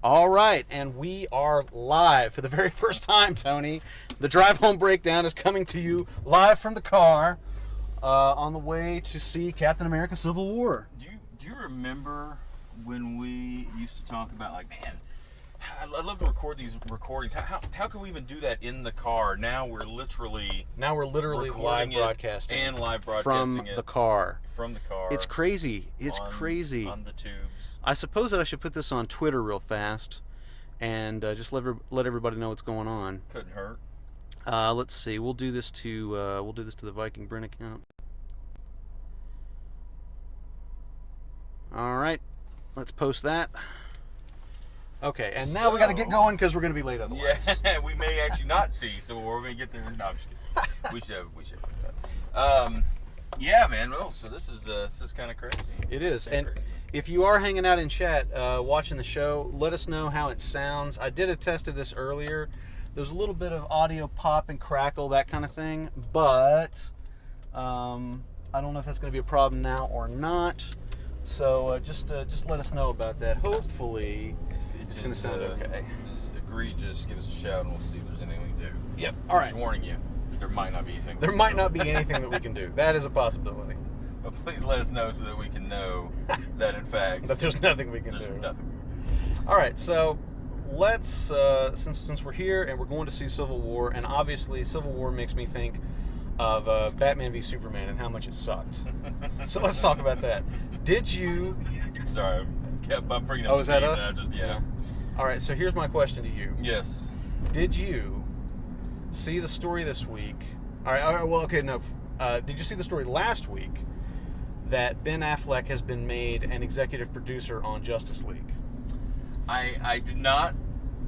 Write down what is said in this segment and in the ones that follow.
All right, and we are live for the very first time, Tony. The Drive Home Breakdown is coming to you live from the car on the way to see Captain America Civil War. Do you remember when we used to talk about, like, man, I'd love to record these recordings. How can we even do that in the car? Now we're literally live broadcasting and live broadcasting from the car. From the car. It's crazy. It's crazy. On the tubes. I suppose that I should put this on Twitter real fast and just let everybody know what's going on. Couldn't hurt. Let's see. We'll do this to the Viking Brent account. All right, let's post that. Okay, and now we got to get going because we're going to be late otherwise. Yeah, we may actually not see, so we're going to get there. No, I'm just kidding. We should put that. Yeah, man. Well, so this is kind of crazy. It is, and crazy. If you are hanging out in chat, watching the show, let us know how it sounds. I did a test of this earlier. There was a little bit of audio pop and crackle, that kind of thing, but I don't know if that's going to be a problem now or not. So just let us know about that. Hopefully, it's going to sound okay. Is egregious, give us a shout and we'll see if there's anything we can do. Yep. All right. Just warning you, there might not be anything. There might not be anything that we can do. That is a possibility. But please let us know so that we can know that, in fact, that there's nothing we can do. Nothing we can do. All right, so let's since we're here and we're going to see Civil War, and obviously Civil War makes me think of Batman v Superman and how much it sucked. So let's talk about that. Did you? Sorry, I'm bringing up. Oh, is that us? Yeah. All right, so here's my question to you. Yes. Did you see the story this week? All right. Well, okay. No. Did you see the story last week that Ben Affleck has been made an executive producer on Justice League? I did not.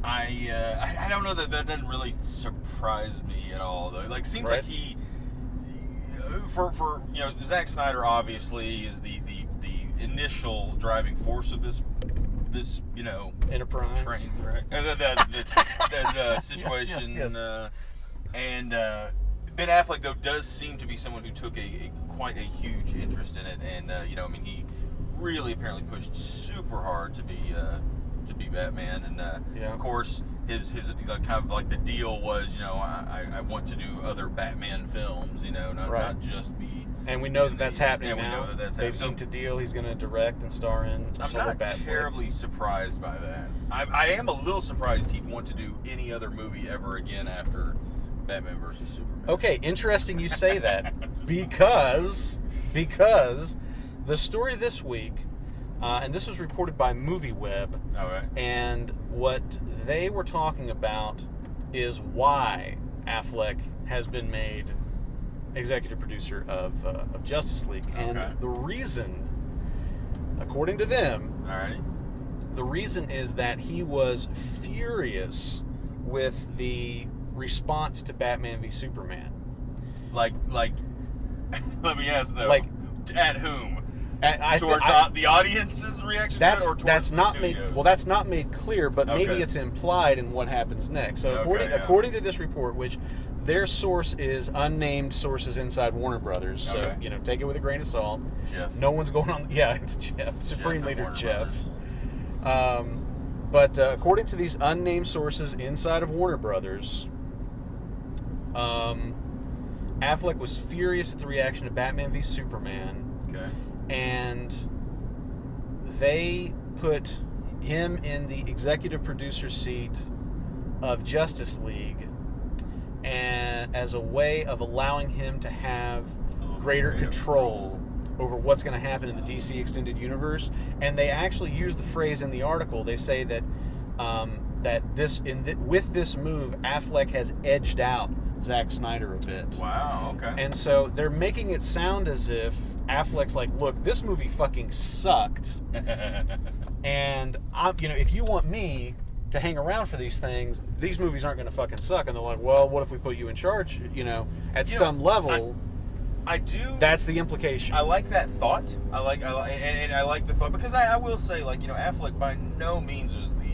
I don't know that doesn't really surprise me at all, though. Like, seems like he for Zack Snyder obviously is the initial driving force of this enterprise train, right? the situation. Yes. And Ben Affleck, though, does seem to be someone who took quite a huge interest in it, and he really apparently pushed super hard to be Batman, and of course his kind of like the deal was, I want to do other Batman films, not just be. And we know that's happening now. We know that's They've happening. inked a deal. He's going to direct and star in. I'm not terribly surprised by that. I am a little surprised he'd want to do any other movie ever again after Batman versus Superman. Okay, interesting you say that because the story this week, and this was reported by MovieWeb. All right. And what they were talking about is why Affleck has been made executive producer of Justice League. And the reason, according to them, the reason is that he was furious with the response to Batman v Superman. Like, let me ask though. Like, at whom? Towards the audience's reaction to it, or towards that's the not studios? made. Well, that's not made clear, but maybe it's implied in what happens next. So according to this report, which their source is unnamed sources inside Warner Brothers, so take it with a grain of salt. Jeff. No one's going on. Yeah, it's Jeff, Supreme Leader Warner Jeff. But according to these unnamed sources inside of Warner Brothers, Affleck was furious at the reaction to Batman v Superman. Okay. And they put him in the executive producer seat of Justice League, and as a way of allowing him to have greater control over what's going to happen in the DC Extended Universe. And they actually use the phrase in the article. They say that with this move, Affleck has edged out Zack Snyder a bit. Wow. Okay. And so they're making it sound as if Affleck's like, look, this movie fucking sucked, and if you want me to hang around for these things, these movies aren't going to fucking suck. And they're like, well, what if we put you in charge? At some level. I do. That's the implication. I like that thought. I like the thought, because I will say, Affleck by no means was the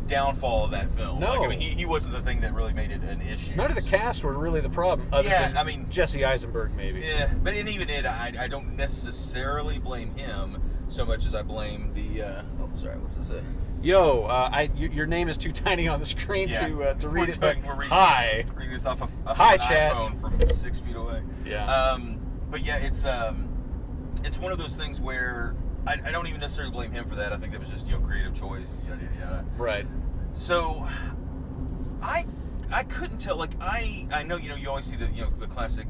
downfall of that film. No. He wasn't the thing that really made it an issue. None of the cast were really the problem. Other than Jesse Eisenberg, maybe. Yeah, but even I don't necessarily blame him so much as I blame the. Oh, sorry. What's it say? Yo, your name is too tiny on the screen to read it. Hi. Reading this off of Hi, an chat. iPhone from 6 feet away. Yeah. But yeah, it's one of those things where I don't even necessarily blame him for that. I think that was just creative choice. Yada yada yada. Right. So I couldn't tell. Like I know you always see the classic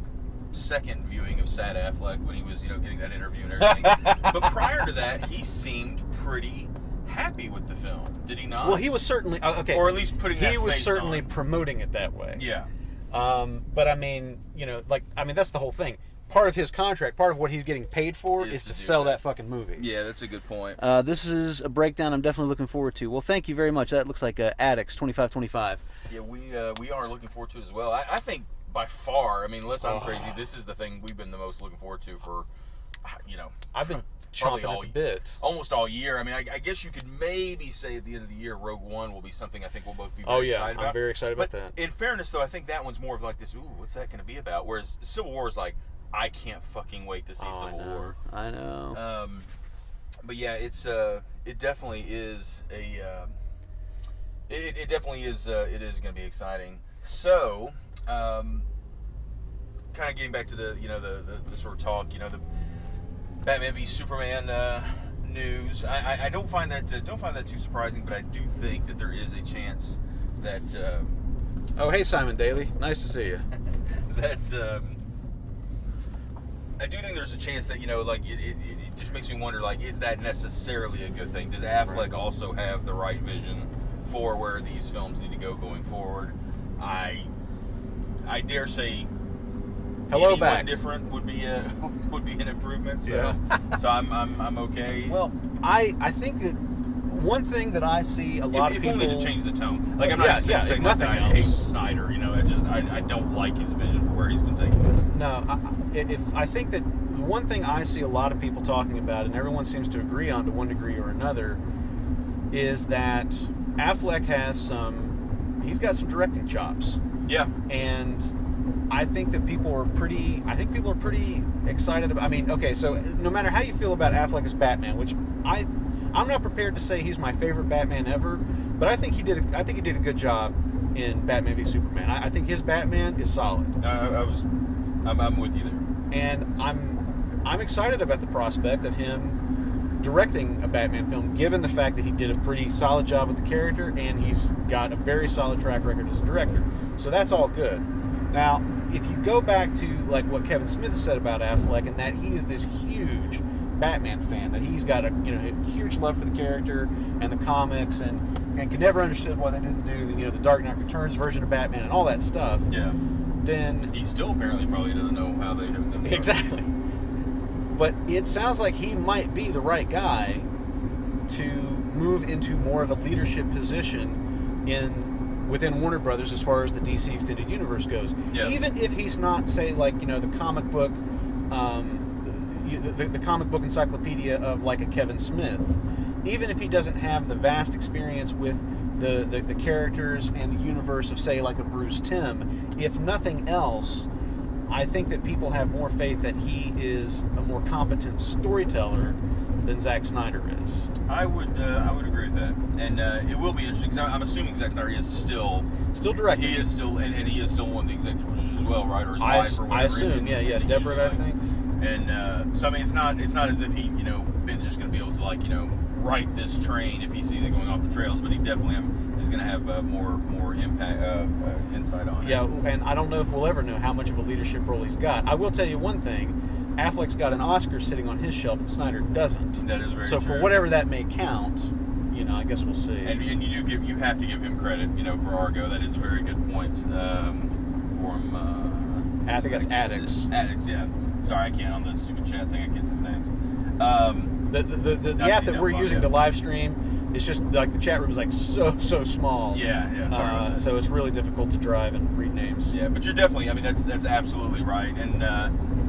second viewing of Sad Affleck when he was getting that interview and everything. But prior to that, he seemed pretty happy with the film, did he not? Well, he was certainly okay, or at least putting that face on. He was certainly promoting it that way. Yeah. But I mean, that's the whole thing. Part of his contract, part of what he's getting paid for, is to sell that fucking movie. Yeah, that's a good point. This is a breakdown I'm definitely looking forward to. Well, thank you very much. That looks like Addicts 2525. Yeah, we are looking forward to it as well. I think by far, unless I'm crazy, this is the thing we've been the most looking forward to for, I've been probably chomping at the bit. Almost all year. I guess you could maybe say at the end of the year, Rogue One will be something I think we'll both be very excited about. I'm very excited about that. In fairness, though, I think that one's more of like this, ooh, what's that going to be about? Whereas Civil War is like, I can't fucking wait to see Civil War. I know. But yeah, it definitely is it definitely is, it is going to be exciting. So, kind of getting back to the sort of talk, the Batman v Superman news. I don't find that too surprising, but I do think that there is a chance that. Oh, hey, Simon Daly, nice to see you. That I do think there's a chance that it just makes me wonder, is that necessarily a good thing? Does Affleck also have the right vision for where these films need to go going forward? I dare say. Hello back. Different would be an improvement. So, so I'm okay. Well, I think that one thing that I see a lot of people. If only to change the tone. I'm not saying nothing else. I hate Snyder. I don't like his vision for where he's been taking this. No, I think that the one thing I see a lot of people talking about, and everyone seems to agree on to one degree or another, is that Affleck he's got some directing chops. Yeah. And I think that people are pretty excited about. Okay, so no matter how you feel about Affleck as Batman, which I'm not prepared to say he's my favorite Batman ever, but I think he did a good job in Batman v Superman. I think his Batman is solid. I'm with you there. And I'm excited about the prospect of him directing a Batman film, given the fact that he did a pretty solid job with the character and he's got a very solid track record as a director. So that's all good. Now, if you go back to what Kevin Smith has said about Affleck, and that he is this huge Batman fan, that he's got a huge love for the character and the comics, and could never understood why they didn't do the Dark Knight Returns version of Batman and all that stuff. Yeah. Then he still apparently probably doesn't know how they haven't done it. Exactly. But it sounds like he might be the right guy to move into more of a leadership position within Warner Brothers as far as the DC Extended Universe goes. Yep. Even if he's not, say, the comic book, the comic book encyclopedia of a Kevin Smith. Even if he doesn't have the vast experience with the characters and the universe of, say, a Bruce Timm, if nothing else, I think that people have more faith that he is a more competent storyteller than Zack Snyder is. I would agree with that, and it will be interesting. Cause I'm assuming Zack Snyder is still directing. He is still, and he is still one of the executive producers as well, right? Or his wife, or whatever. I assume, yeah, Deborah, I think. And so it's not as if he Ben's just going to be able to right this train if he sees it going off the trails, but he definitely is going to have more impact, insight on it. Yeah, and I don't know if we'll ever know how much of a leadership role he's got. I will tell you one thing. Affleck's got an Oscar sitting on his shelf, and Snyder doesn't. That is very so true. For whatever that may count, I guess we'll see. And you have to give him credit, for Argo. That is a very good point. I think that's Addicts. Addicts, yeah. Sorry, I can't on the stupid chat thing. I can't see the names. The app that we're using to live stream, it's just the chat room is so small. Yeah. Sorry about that. So it's really difficult to drive and read names. Yeah, but you're definitely. That's absolutely right. And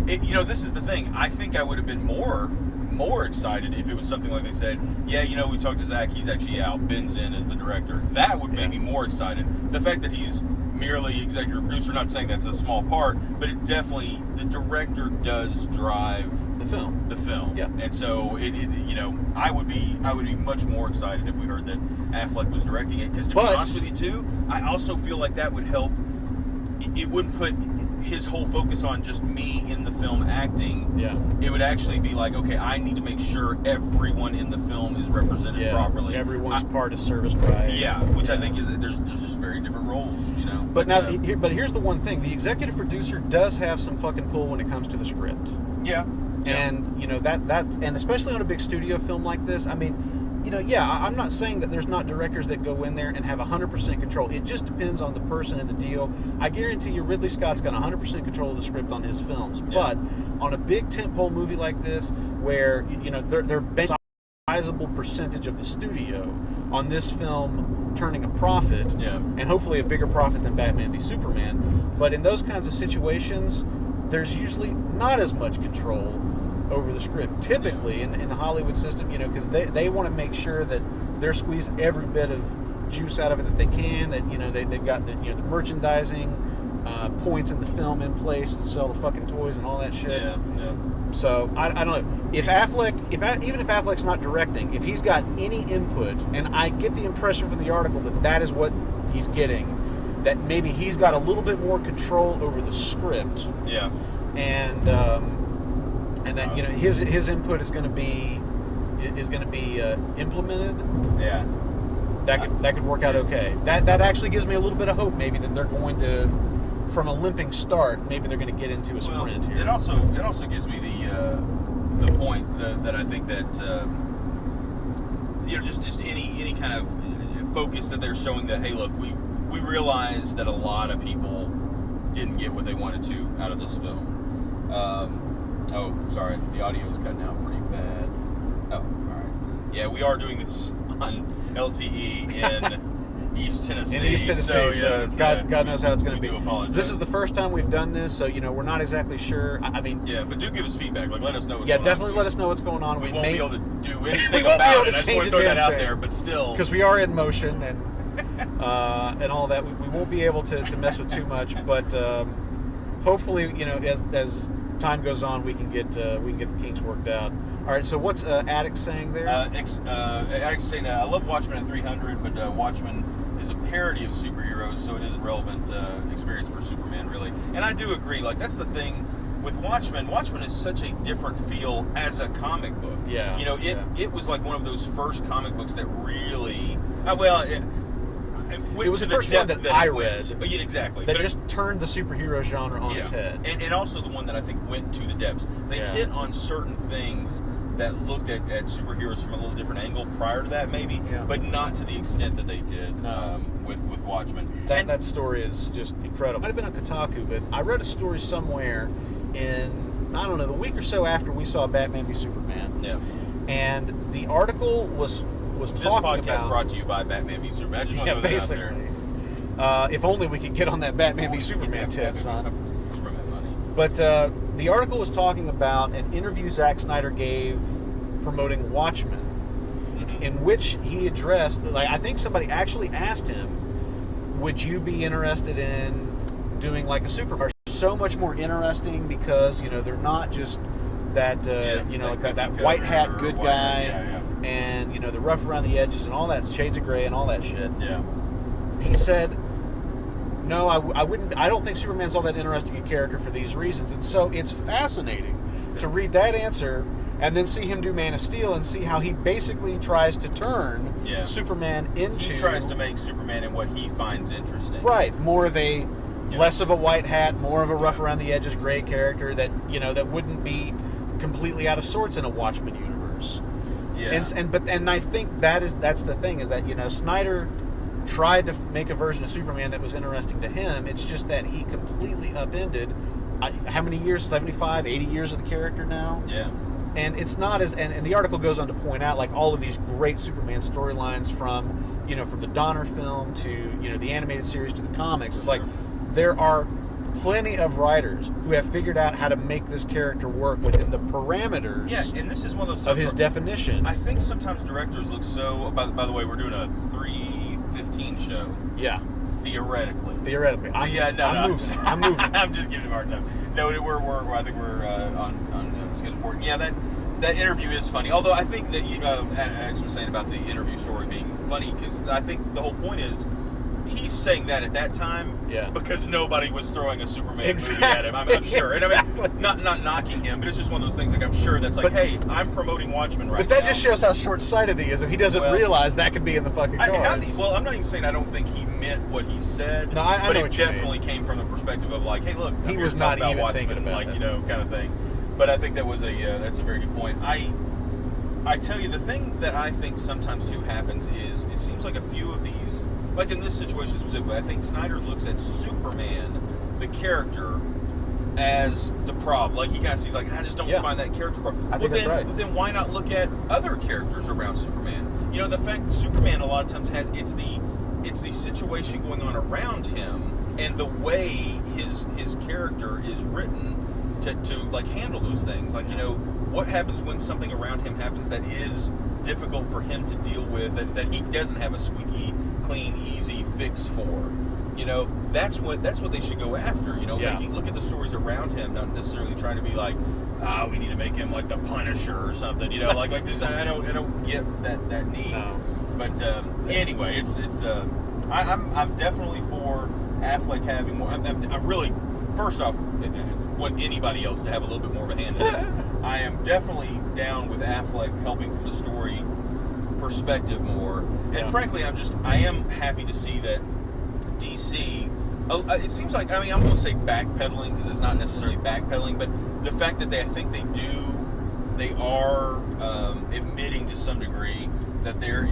this is the thing. I think I would have been more excited if it was something like they said, yeah, we talked to Zach. He's actually out. Ben's in as the director. That would make me more excited. The fact that he's merely executive producer. Not saying that's a small part, but it definitely, the director does drive the film. Yeah. And so it you know, I would be much more excited if we heard that Affleck was directing it, because to be honest with you too, I also feel like that would help. It wouldn't put his whole focus on just me in the film acting. Yeah. It would actually be like, okay, I need to make sure everyone in the film is represented properly. Everyone's part is serviced right. Yeah, which I think is there's just very different roles, you know. But here's the one thing: the executive producer does have some fucking pull when it comes to the script. Yeah. And you know that and especially on a big studio film like this, I mean, you know, I'm not saying that there's not directors that go in there and have 100% control. It just depends on the person and the deal. I guarantee you Ridley Scott's got 100% control of the script on his films. Yeah. But on a big tentpole movie like this, where, you know, they're based a sizable percentage of the studio on this film turning a profit, and hopefully a bigger profit than Batman v Superman. But in those kinds of situations, there's usually not as much control over the script. Typically, in the Hollywood system, you know, because they want to make sure that they're squeezing every bit of juice out of it that they can. That, you know, they've got the merchandising points in the film in place to sell the fucking toys and all that shit. Yeah. So I don't know if even if Affleck's not directing, if he's got any input, and I get the impression from the article that is what he's getting, that maybe he's got a little bit more control over the script. Yeah. And that, you know, his input is going to be implemented. Yeah. That could work out okay. That actually gives me a little bit of hope, maybe, that they're going to, from a limping start, maybe they're going to get into a sprint here. It also gives me the point that I think that you know, just any kind of focus that they're showing that, hey, look, we realize that a lot of people didn't get what they wanted to out of this film. Oh, sorry, the audio is cutting out pretty bad. Oh, all right. Yeah, we are doing this on LTE in East Tennessee. In East Tennessee, so God knows how it's going to be. We do apologize. This is the first time we've done this, so, you know, we're not exactly sure. I mean, yeah, but do give us feedback. Like, let us know what's going on. Yeah, definitely let us know what's going on. We won't be able to do anything won't be about able to it. I just change want to a throw that damn out thing. there, but still. Because we are in motion and all that. We won't be able to mess with too much, but hopefully, you know, as time goes on, we can get the kinks worked out. All right, so what's Attic saying there? Addict's saying, I love Watchmen at 300, but Watchmen is a parody of superheroes, so it is a relevant experience for Superman, really. And I do agree. Like, that's the thing with Watchmen. Watchmen is such a different feel as a comic book. Yeah. You know, it was like one of those first comic books that really, it was the first one that I read. Yeah, exactly. That just turned the superhero genre on its head. And also the one that I think went to the depths. They hit on certain things that looked at superheroes from a little different angle prior to that, maybe, but not to the extent that they did with Watchmen. That story is just incredible. Might have been on Kotaku, but I read a story somewhere in, I don't know, the week or so after we saw Batman v Superman. Yeah. And the article was this talking podcast about, brought to you by Batman v Superman. I just want to throw that out there. if only we could get on that Batman v Superman tip, son. Superman money. But the article was talking about an interview Zack Snyder gave promoting Watchmen, in which he addressed, like, I think somebody actually asked him, would you be interested in doing like a Superman? So much more interesting because, you know, they're not just that, you know, that white hat good guy, and, you know, the rough around the edges and all that, shades of gray and all that shit. Yeah. He said, no, I wouldn't. I don't think Superman's all that interesting a character for these reasons. And so it's fascinating to read that answer and then see him do Man of Steel and see how he basically tries to turn Superman into... He tries to make Superman in what he finds interesting. Right. More of a... less of a white hat, more of a rough around the edges gray character that, you know, that wouldn't be completely out of sorts in a Watchmen universe. Yeah. And I think that's the thing, is that, you know, Snyder tried to make a version of Superman that was interesting to him. It's just that he completely upended how many years? 75, 80 years of the character now? Yeah. And it's not as, and the article goes on to point out, like, all of these great Superman storylines from, you know, from the Donner film to, you know, the animated series to the comics. It's like, there are plenty of writers who have figured out how to make this character work within the parameters and this is one of those of his definition. I think sometimes directors look so, by the way, we're doing a 3:15 show. Yeah. Theoretically. I'm moving. I'm moving. I'm just giving him a hard time. No, I think we're on schedule for it. Yeah, that interview is funny. Although I think that Alex was saying about the interview story being funny, because I think the whole point is he's saying that at that time because nobody was throwing a Superman movie at him. I'm sure. Exactly. And I mean, not knocking him, but it's just one of those things. Like, I'm sure that's like, hey, I'm promoting Watchmen right now. But that just shows how short-sighted he is. If he doesn't realize that could be in the fucking cards. I'm not even saying I don't think he meant what he said. No, I but know it what you definitely came from the perspective of like, hey, look, he was not even Watchmen, thinking about like, it. kind of thing. But I think that was that's a very good point. I tell you, the thing that I think sometimes too happens is it seems like a few of these, like in this situation specifically, I think Snyder looks at Superman, the character, as the problem. Like, he kind of sees, like, I just don't find that character problem. I think that's right. Then why not look at other characters around Superman? You know, the fact that Superman a lot of times has, it's the situation going on around him and the way his character is written to like handle those things. Like, what happens when something around him happens that is difficult for him to deal with, that he doesn't have a squeaky clean, easy fix for? That's what they should go after. Look at the stories around him, not necessarily trying to be like, we need to make him like the Punisher or something. Like this. I don't get that need. No. But anyway, I'm definitely for Affleck having more. I'm really, first off, want anybody else to have a little bit more of a hand in this. I am definitely down with Affleck helping from the story perspective more. And frankly, I am happy to see that DC, it seems like, I'm going to say backpedaling, because it's not necessarily backpedaling, but the fact that I think they are admitting to some degree that there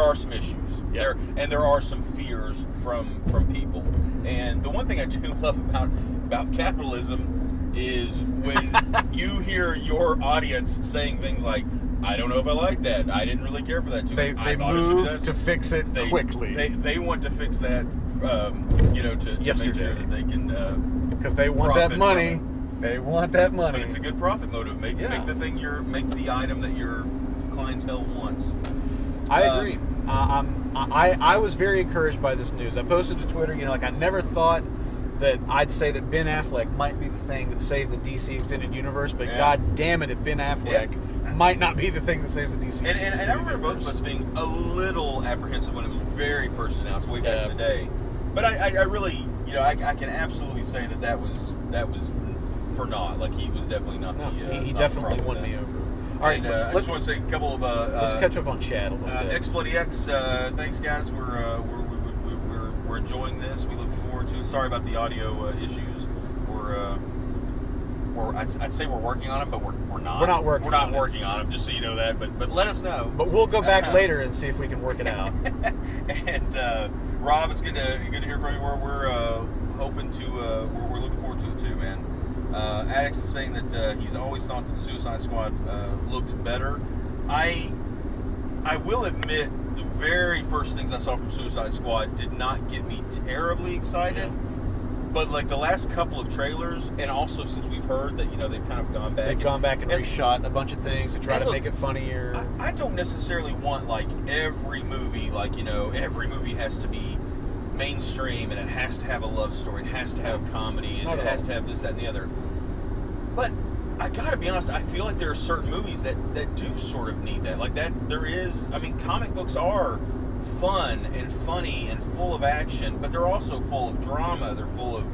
are some issues. There are some fears from people. And the one thing I do love about capitalism is when you hear your audience saying things like, I don't know if I like that. I didn't really care for that too much. They moved to fix it quickly. They want to fix that, to make sure that they can. Because they want that money. They want that money. But it's a good profit motive. Make the item that your clientele wants. I agree. I was very encouraged by this news. I posted to Twitter, I never thought that I'd say that Ben Affleck might be the thing that saved the DC Extended Universe, but God damn it if Ben Affleck might not be the thing that saves the DC and I remember both of us being a little apprehensive when it was very first announced way back in the day. But I really, I can absolutely say that was for naught. Like, he was definitely not he definitely won me over. All right, I just want to say a couple of let's catch up on chat a little bit. XBloodX, thanks guys. We're enjoying this. We look forward to it. Sorry about the audio issues. I'd say we're working on them, but we're not. We're not working. We're not working on them. Just so you know that. But let us know. But we'll go back later and see if we can work it out. And Rob, it's good to hear from you. We're hoping to. We're looking forward to it too, man. Addix is saying that he's always thought that the Suicide Squad looked better. I will admit, the very first things I saw from Suicide Squad did not get me terribly excited. Yeah. But like the last couple of trailers, and also since we've heard that they've kind of gone back. They've gone back and reshot a bunch of things to try to make it funnier. I don't necessarily want like every movie, every movie has to be mainstream and it has to have a love story, it has to have comedy, and it has to have this, that, and the other. But I gotta be honest, I feel like there are certain movies that do sort of need that. Like that, there is. Comic books are fun and funny and full of action, but they're also full of drama. They're full of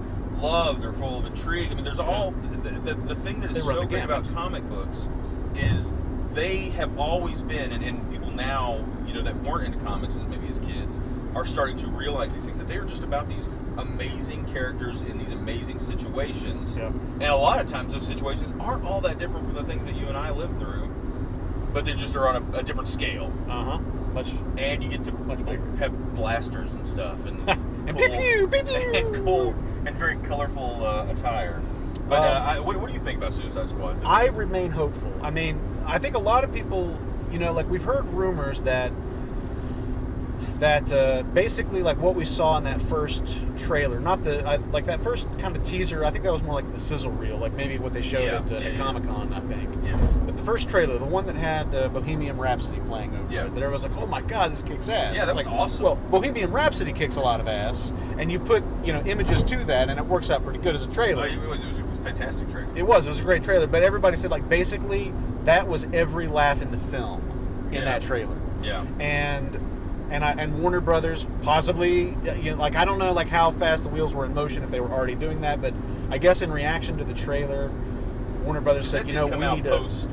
love. They're full of intrigue. There's all the thing that is so great about comic books is they have always been, and people now, that weren't into comics as maybe as kids, are starting to realize these things, that they are just about these amazing characters in these amazing situations. Yep. And a lot of times those situations aren't all that different from the things that you and I live through, but they just are on a different scale. And you get to have blasters and stuff, and and pew-pew, and cool and very colorful attire. But what do you think about Suicide Squad? I remain hopeful. I think a lot of people, we've heard rumors that that basically like what we saw in that first trailer, not like that first kind of teaser. I think that was more like the sizzle reel, like maybe what they showed at Comic-Con, I think. Yeah. But the first trailer, the one that had Bohemian Rhapsody playing over it, that everyone's like, oh my god, this kicks ass. Yeah, that was like, awesome. Well, Bohemian Rhapsody kicks a lot of ass, and you put images to that, and it works out pretty good as a trailer. It was a fantastic trailer. It was a great trailer, but everybody said like basically that was every laugh in the film in that trailer. Yeah. And Warner Brothers possibly, like I don't know like how fast the wheels were in motion if they were already doing that, but I guess in reaction to the trailer, Warner Brothers said, we need to post,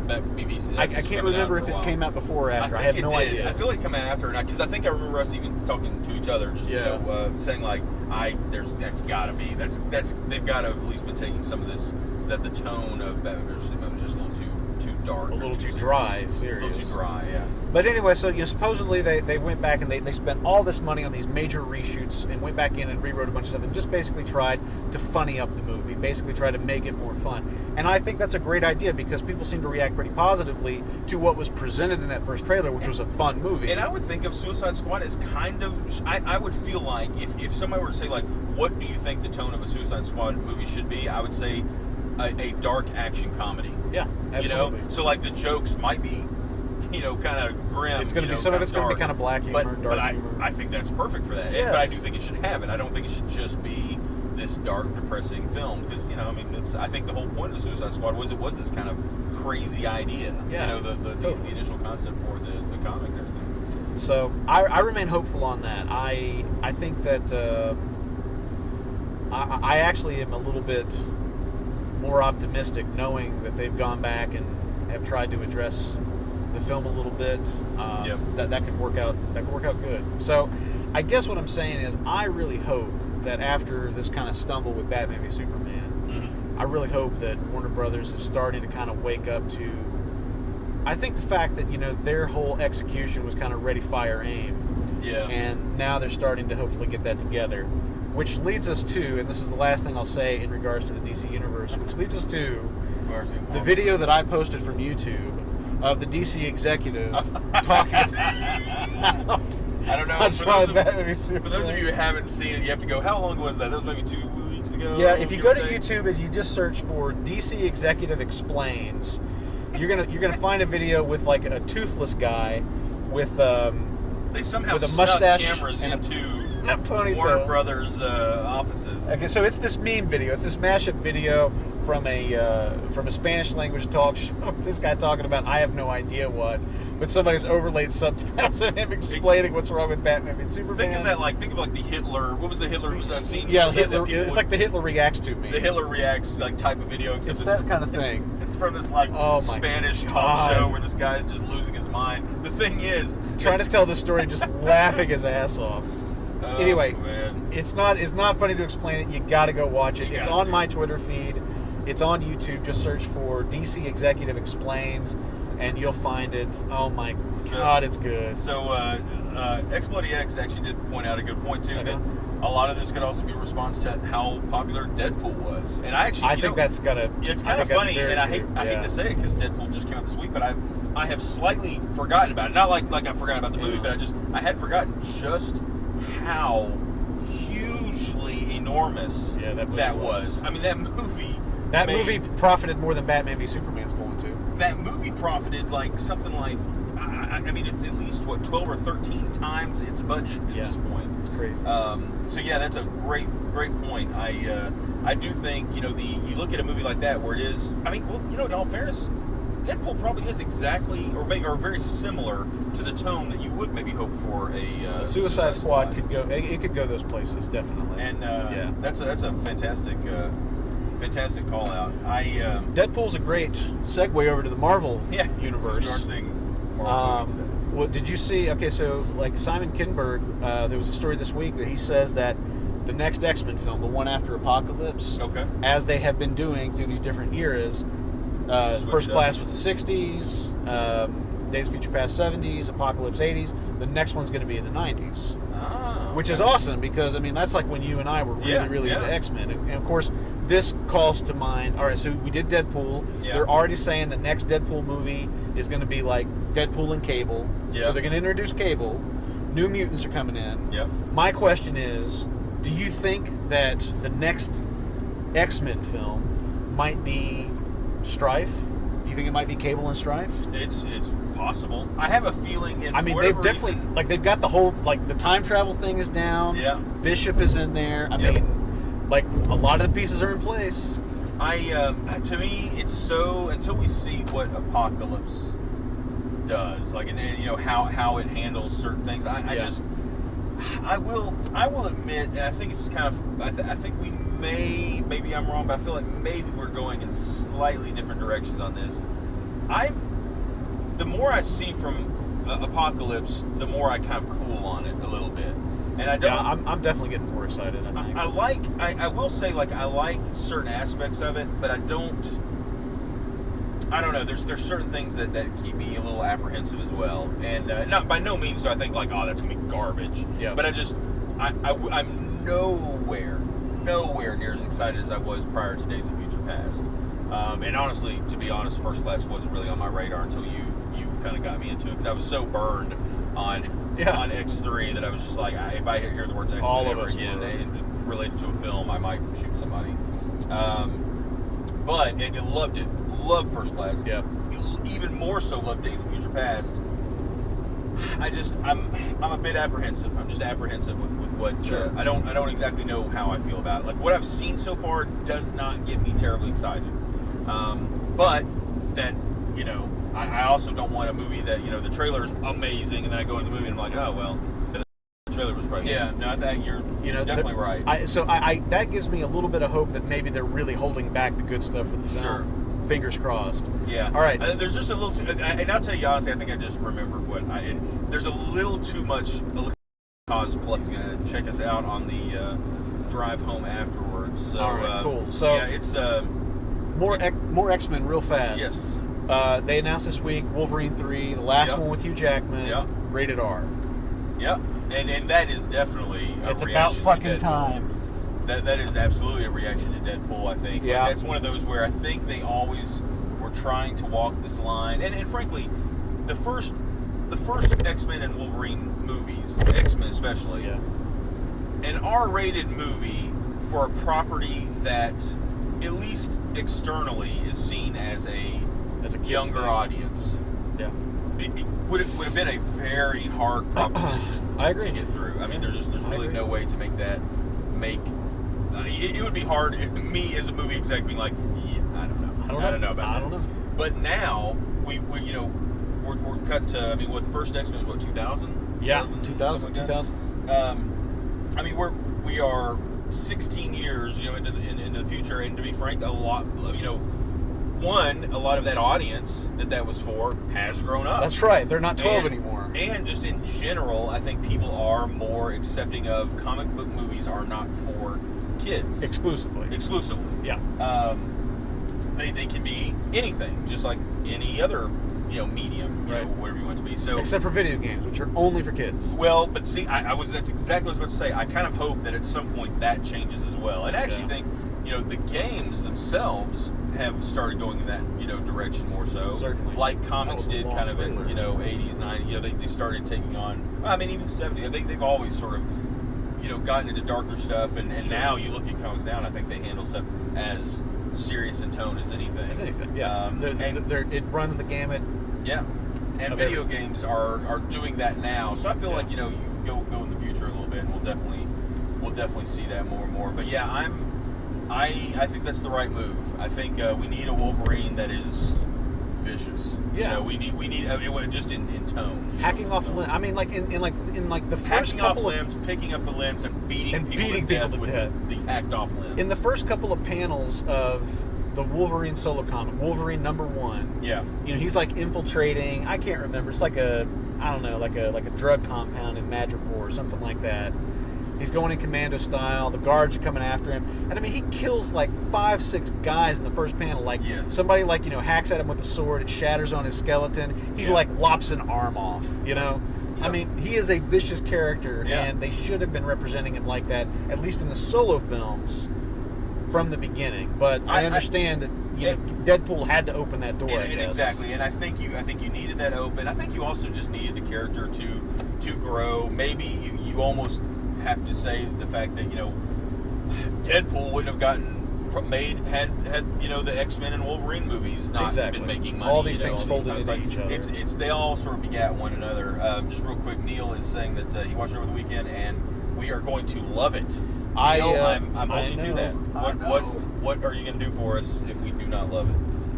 the BBC. I can't remember if it came out before or after. I have no idea. I feel like it came out after, because I think I remember us even talking to each other, just saying like, that's got to be they've got to have at least been taking some of this, that the tone of Batman vs Superman was just a little too dark, a little too dry, serious. A little too dry, yeah. But anyway, so supposedly they went back and they spent all this money on these major reshoots and went back in and rewrote a bunch of stuff and just basically tried to funny up the movie, basically tried to make it more fun. And I think that's a great idea because people seem to react pretty positively to what was presented in that first trailer, which was a fun movie. And I would think of Suicide Squad as kind of, I would feel like if somebody were to say like, what do you think the tone of a Suicide Squad movie should be, I would say a dark action comedy. Yeah, absolutely. So like the jokes might be, kind of grim. It's going to be some of it's going to be kind of black humor, dark humor. I think that's perfect for that. Yes. But I do think it should have it. I don't think it should just be this dark, depressing film because I think the whole point of the Suicide Squad was it was this kind of crazy idea. Yeah. The initial concept for the comic and everything. So I remain hopeful on that. I think that I actually am a little bit more optimistic knowing that they've gone back and have tried to address the film a little bit. That could work out. That could work out good. So, I guess what I'm saying is, I really hope that after this kind of stumble with Batman v Superman, I really hope that Warner Brothers is starting to kind of wake up to. I think the fact that their whole execution was kind of ready, fire, aim. Yeah. And now they're starting to hopefully get that together. Which leads us to, and this is the last thing I'll say in regards to the DC Universe, which leads us to the video that I posted from YouTube of the DC executive talking about... I don't know. For those of you who haven't seen it, you have to go, how long was that? That was maybe 2 weeks ago? Yeah, if you go to YouTube and you just search for DC Executive Explains, you're gonna find a video with like a toothless guy with they somehow with a mustache cameras and into a ponytail. Warner Brothers offices. Okay, so it's this meme video. It's this mashup video from a Spanish language talk show. This guy talking about I have no idea what, but somebody's overlaid subtitles of him explaining what's wrong with Batman v Superman. Think of like the Hitler. What was the Hitler scene? Yeah, Hitler. It's like the Hitler reacts to me. The Hitler reacts like type of video. It's that kind of thing. It's from this Spanish talk show where this guy's just losing his mind. The thing is, trying to tell the story and just laughing his ass off. Anyway, man. It's not funny to explain it. You got to go watch it. It's on my Twitter feed. It's on YouTube. Just search for DC Executive Explains, and you'll find it. Oh my God, it's good. So, X-Bloody X actually did point out a good point too, that a lot of this could also be a response to how popular Deadpool was. And I think that's gotta. It's kind of funny, and I hate to say it because Deadpool just came out this week, but I have slightly forgotten about it. Not like I forgot about the movie, but I had forgotten just how hugely enormous that was. I mean, that movie. That movie profited more than Batman v Superman's going to. That movie profited like something like, I mean, it's at least 12 or 13 times its budget at this point. It's crazy. So yeah, that's a great point. I do think you look at a movie like that where it is. I mean, well, in all fairness, Deadpool probably is exactly or very similar to the tone that you would maybe hope for a Suicide Squad could go. It could go those places definitely. And that's a fantastic. Fantastic call out. Deadpool's a great segue over to the Marvel universe. Well, did you see? Okay, so like Simon Kinberg, there was a story this week that he says that the next X-Men film, the one after Apocalypse, as they have been doing through these different eras, First Class was the 60s, Days of Future Past 70s, Apocalypse 80s. The next one's going to be in the 90s. Which is awesome because, I mean, that's like when you and I were really into X-Men. And of course, this calls to mind. All right, so we did Deadpool. Yeah. They're already saying the next Deadpool movie is going to be like Deadpool and Cable. Yeah. So they're going to introduce Cable. New Mutants are coming in. Yep. My question is, do you think that the next X-Men film might be Strife? Do you think it might be Cable and Strife? It's possible. I have a feeling in. I mean, whatever they've definitely reason, like they've got the whole like the time travel thing is down. Yeah. Bishop is in there. I Yep. mean, like a lot of the pieces are in place. To me, it's so until we see what Apocalypse does, like, and you know how it handles certain things. I will admit, and I think it's kind of. I think we maybe I'm wrong, but I feel like maybe we're going in slightly different directions on this. The more I see from Apocalypse, the more I kind of cool on it a little bit. And I don't. Yeah, I'm definitely getting more excited. I think. I will say, like, I like certain aspects of it, but I don't know. There's certain things that keep me a little apprehensive as well, and not by no means do I think like, oh, that's gonna be garbage. Yeah. But I'm nowhere near as excited as I was prior to Days of Future Past. And honestly, to be honest, First Class wasn't really on my radar until you kind of got me into it, because I was so burned on X3 that I was just like, if I hear the words X-Men ever again and related to a film, I might shoot somebody. But I loved it. Loved First Class. Yeah. Even more so loved Days of Future Past. I'm a bit apprehensive. I'm just apprehensive with what. Sure. I don't exactly know how I feel about it. Like, what I've seen so far does not get me terribly excited. But that, you know, I also don't want a movie that, you know, the trailer is amazing, and then I go into the movie and I'm like, oh well, the trailer was probably good. No, that you're definitely right. I that gives me a little bit of hope that maybe they're really holding back the good stuff for the film. Sure. Fingers crossed. Yeah. All right. There's just a little too, and I'll tell you honestly, I think I just remembered there's a little too much cosplay. He's going to check us out on the drive home afterwards. So, all right, cool. So yeah, it's more X-Men real fast. Yes. They announced this week Wolverine 3, the last one with Hugh Jackman, rated R. Yep. And that is definitely a it's reaction about to fucking Deadpool. time. That is absolutely a reaction to Deadpool, I think. Yeah. Like, that's one of those where I think they always were trying to walk this line. And frankly, the first X-Men and Wolverine movies, X-Men especially, an R-rated movie for a property that, at least externally, is seen as a younger audience. Yeah. It would have been a very hard proposition I agree. to get through. I mean, there's really no way to make that it would be hard if me as a movie exec being like, I don't know about that. But now we're cut to, I mean, what, the first X-Men was what, 2000? Yeah, 2000. I mean, we are 16 years, you know, into the future, and to be frank, a lot of that audience that was for has grown up. That's right. They're not 12 anymore. And just in general, I think people are more accepting of comic book movies are not for kids. Exclusively. Yeah. They can be anything, just like any other, medium, whatever you want it to be. So except for video games, which are only for kids. Well, but see, that's exactly what I was about to say. I kind of hope that at some point that changes as well. And I actually think, the games themselves have started going in that, direction more so. Certainly. Like comics did kind of in, 80s, 90s. They started taking on, I mean, even 70s. They've always sort of, gotten into darker stuff. And now you look at comics now, and I think they handle stuff as serious in tone as anything. Yeah. It runs the gamut. Yeah. And video games are doing that now. So I feel like, you go in the future a little bit, and we'll definitely see that more and more. But yeah, I think that's the right move. I think we need a Wolverine that is vicious. Yeah. We need just in tone. Hacking off limbs. I mean, like in the first hacking couple off limbs, picking up the limbs, and beating people to death with the hacked off limbs. In the first couple of panels of the Wolverine solo comic, Wolverine #1. Yeah. He's like infiltrating. I can't remember. It's like a drug compound in Madripoor or something like that. He's going in commando style. The guards are coming after him, and I mean, he kills like 5-6 guys in the first panel. Like somebody hacks at him with a sword. It shatters on his skeleton. He lops an arm off. I mean, he is a vicious character, and they should have been representing him like that, at least in the solo films, from the beginning. But I understand that Deadpool had to open that door. I guess. Exactly, and I think you needed that open. I think you also just needed the character to grow. Maybe you almost have to say the fact that Deadpool wouldn't have gotten made had the X-Men and Wolverine movies not been making money. All these things folded into each other. It's they all sort of begat one another. Just real quick, Neil is saying that he watched it over the weekend and we are going to love it. I'm holding you to that. What are you going to do for us if we do not love it?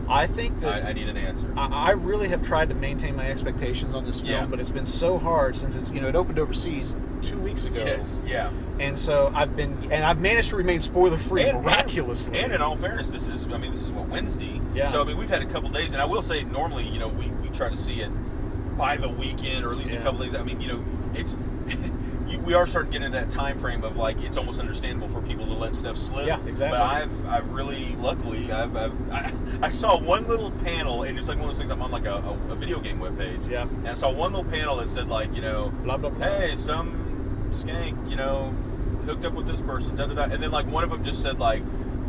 I think that I need an answer. I really have tried to maintain my expectations on this film, but it's been so hard since it opened overseas 2 weeks ago. Yes, yeah. And so I've managed to remain spoiler free miraculously. And in all fairness, this is what, Wednesday. Yeah. So we've had a couple days, and I will say normally we try to see it by the weekend or at least a couple days. I mean it's. We are starting to get into that time frame of like it's almost understandable for people to let stuff slip. Yeah, exactly. But I've really luckily I saw one little panel, and it's like one of those things. I'm on like a video game webpage. Yeah. And I saw one little panel that said like blah blah blah. Hey, some skank hooked up with this person. Da da da. And then like one of them just said like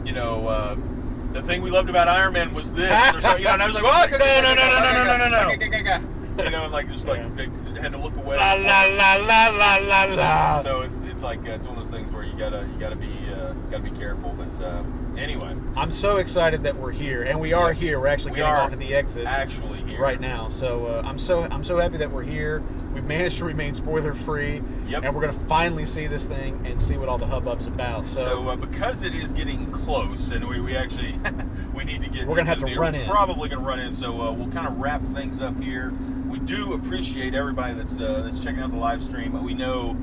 the thing we loved about Iron Man was this or something. And I was like, oh no. Like just like they had to look away. La la la la la la la. So it's like it's one of those things where you gotta be careful. But anyway, I'm so excited that we're here, and we are here. We're actually getting off at the exit. Actually here right now. So I'm so happy that we're here. We've managed to remain spoiler free. Yep. And we're gonna finally see this thing and see what all the hubbub's about. So because it is getting close, and we actually we need to get. We're gonna have to run in. Probably gonna run in. So we'll kind of wrap things up here. We do appreciate everybody that's checking out the live stream. We know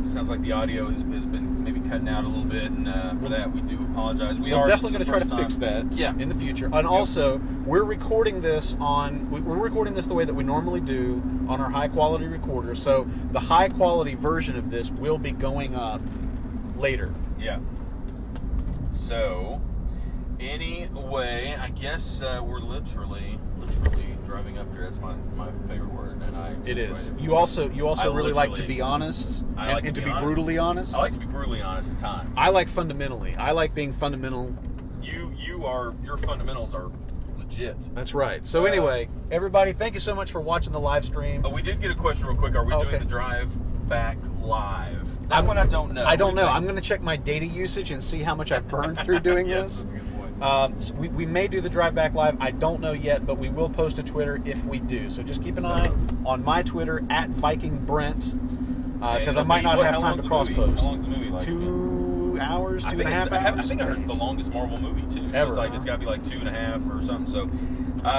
sounds like the audio has been maybe cutting out a little bit, and for that we do apologize. We're definitely going to try to fix that in the future. And also, we're recording this the way that we normally do on our high quality recorder. So the high quality version of this will be going up later. Yeah. So anyway, I guess we're literally driving up here. That's my favorite word, and it is. You also really like to be honest and to be brutally honest. I like to be brutally honest at times. I like fundamentally. I like being fundamental. Your fundamentals are legit. That's right. So anyway, everybody, thank you so much for watching the live stream. We did get a question real quick. Are we doing the drive back live? That one I don't know. I don't know. I'm going to check my data usage and see how much I've burned through doing this. That's a good point. So we may do the drive back live. I don't know yet, but we will post to Twitter if we do. So just keep an eye on my Twitter at VikingBrent because I might not have time to cross post. How long is the movie? Like 2 hours, 2.5 hours. I think I heard it's the longest Marvel movie too. So Ever. It's got to be like 2.5 or something. So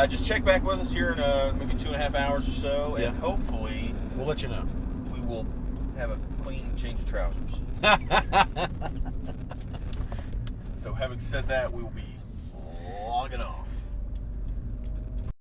just check back with us here in maybe 2.5 hours or so, and hopefully we'll let you know. We will have a clean change of trousers. So having said that, we will be logging on.